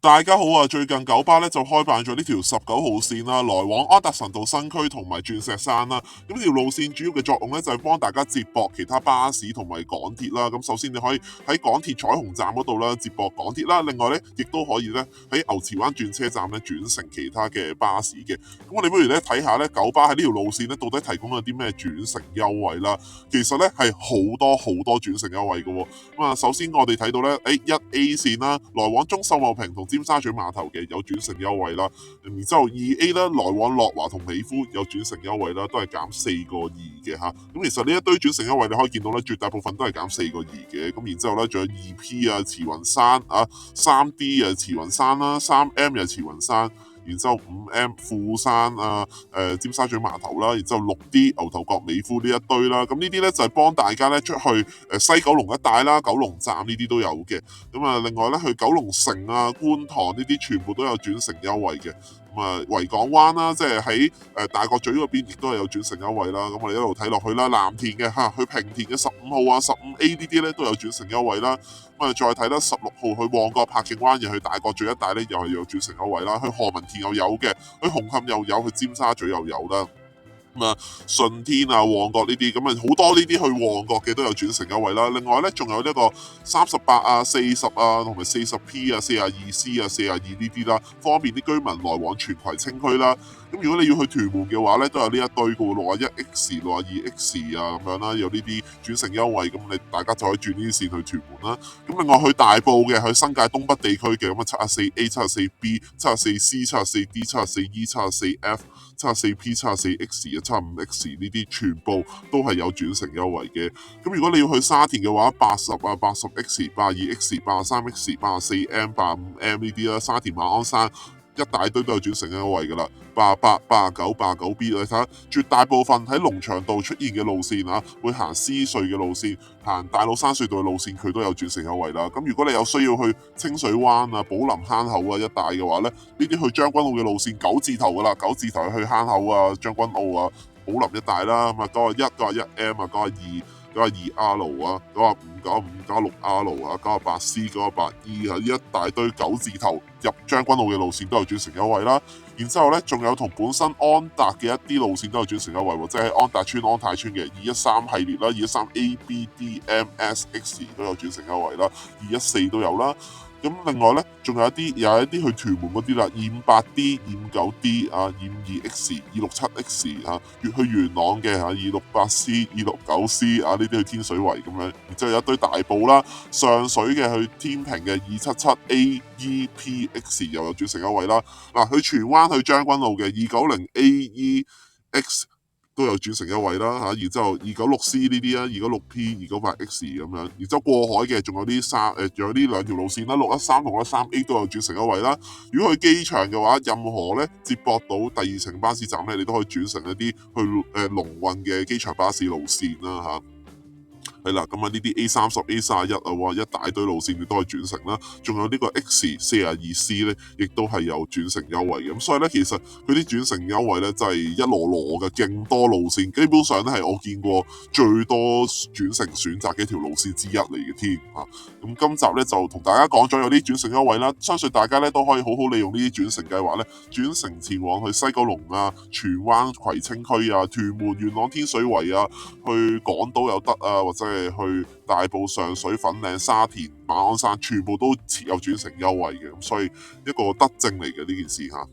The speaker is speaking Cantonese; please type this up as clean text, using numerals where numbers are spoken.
大家好啊！最近九巴咧就開辦咗呢條19號線啦，來往安達臣道新區同埋鑽石山啦。咁呢條路線主要嘅作用咧就係幫大家接駁其他巴士同埋港鐵啦。咁首先你可以喺港鐵彩虹站嗰度啦接駁港鐵啦，另外咧亦都可以咧喺牛池灣轉車站咧轉乘其他嘅巴士嘅。咁我哋不如咧睇下咧九巴喺呢條路線咧到底提供咗啲咩轉乘優惠啦。其實咧係好多轉乘優惠嘅喎。咁啊，首先我哋睇到咧，1A 線啦，來往中秀茂坪同尖沙咀碼頭嘅有轉乘優惠啦。然之後2A 啦，來往樂華同美孚有轉乘優惠啦，都係減4.2嘅嚇。咁其實呢一堆轉乘優惠你可以見到咧，絕大部分都係減4.2嘅。咁然之後咧，仲有2P 啊，慈雲山啊，3D 啊，慈雲山啦，3M 又慈雲山。然之後5M 富山啊，尖沙咀碼頭啦，然之後6D 牛頭角美孚呢一堆啦，咁呢啲咧就係幫大家咧出去西九龍一帶啦，九龍站呢啲都有嘅。咁啊，另外咧去九龍城啊、觀塘呢啲全部都有轉乘優惠嘅。咁啊，維港灣啦，即係喺大角咀嗰邊亦都係有轉乘優惠啦。咁我哋一路睇落去啦，藍田嘅嚇，去平田嘅15號啊、15A 呢啲咧都有轉乘優惠啦。咁啊，再睇啦，16號去旺角柏景灣，又去大角咀一帶咧，又係有轉乘優惠啦。去何文田又有嘅，去紅磡又有，去尖沙咀又有啦。咁啊，順天啊、旺角呢啲，咁啊好多呢啲去旺角嘅都有轉乘優惠啦。另外咧，仲有呢個38啊、40啊，同埋40P 啊、42C 啊、42呢啲啦，方便啲居民來往荃葵青區啦。咁如果你要去屯門嘅話咧，都有呢一堆嘅喎，61X、62X 啊咁樣啦，有呢啲轉乘優惠，咁你大家就可以轉呢啲線去屯門啦。咁另外去大埔嘅，去新界東北地區嘅，咁啊 74A、74B、74C、74D、74E、74F、74P、74X 啊、75X 呢啲全部都係有轉乘優惠嘅。咁如果你要去沙田嘅話，80啊、80X、82X、83X、84M、85M 呢啲啦，沙田馬鞍山一大堆都有轉乘優惠噶啦，88、89、89B， 你睇下絕大部分喺龍翔道出現嘅路線啊，會行獅隧嘅路線，行大老山隧道嘅路線，佢都有轉乘優惠啦。咁如果你有需要去清水灣啊、寶林坑口啊一帶嘅話咧，呢啲去將軍澳嘅路線9字頭噶啦，9字頭去坑口啊、將軍澳啊、寶林一帶啦，咁啊91、91M 啊、92、92R 啊、95、95、96R 啊、98C、98E 啊，呢一大堆9字頭入將軍澳嘅路線都有轉乘優惠啦。然之後咧，仲有同本身安達嘅一啲路線都有轉乘優惠喎，即係安達村、安泰村嘅213系列啦，213ABDMSX 都有轉乘優惠啦，214都有啦。咁另外咧，仲有一啲去屯門嗰啲啦，258D、259D 啊、252X、267X 啊，越去元朗嘅嚇268C、269C 啊，呢啲去天水圍咁樣，然之後有一堆大埔啦，上水嘅去天平嘅277AEPX 又有轉乘優惠啦。嗱，去荃灣去將軍澳嘅290AEX 都有轉乘優惠啦嚇，然之後296C 呢啲啊，296P、298X 咁樣，然之後過海嘅仲有仲有呢兩條路線啦，613同113A 都有轉乘優惠啦。如果去機場嘅話，任何咧接駁到第二程巴士站咧，你都可以轉乘一啲去龍運嘅機場巴士路線啦嚇。係啦，咁啊呢啲 A30、A31啊，哇一大堆路線你都可以轉乘啦，仲有呢個 X42C 咧，亦都係有轉乘優惠嘅。咁所以咧，其實佢啲轉乘優惠咧，真係一籮籮嘅，勁多路線，基本上咧係我見過最多轉乘選擇嘅一條路線之一嚟嘅添啊。咁今集咧就同大家講咗有啲轉乘優惠啦，相信大家咧都可以好好利用呢啲轉乘計劃咧，轉乘前往去西九龍啊、荃灣葵青區啊、屯門、元朗、天水圍啊，去港島又得啊，或者係去大埔、上水、粉嶺、沙田、馬鞍山，全部都設有轉乘優惠嘅，咁所以一個德政嚟嘅呢件事嚇。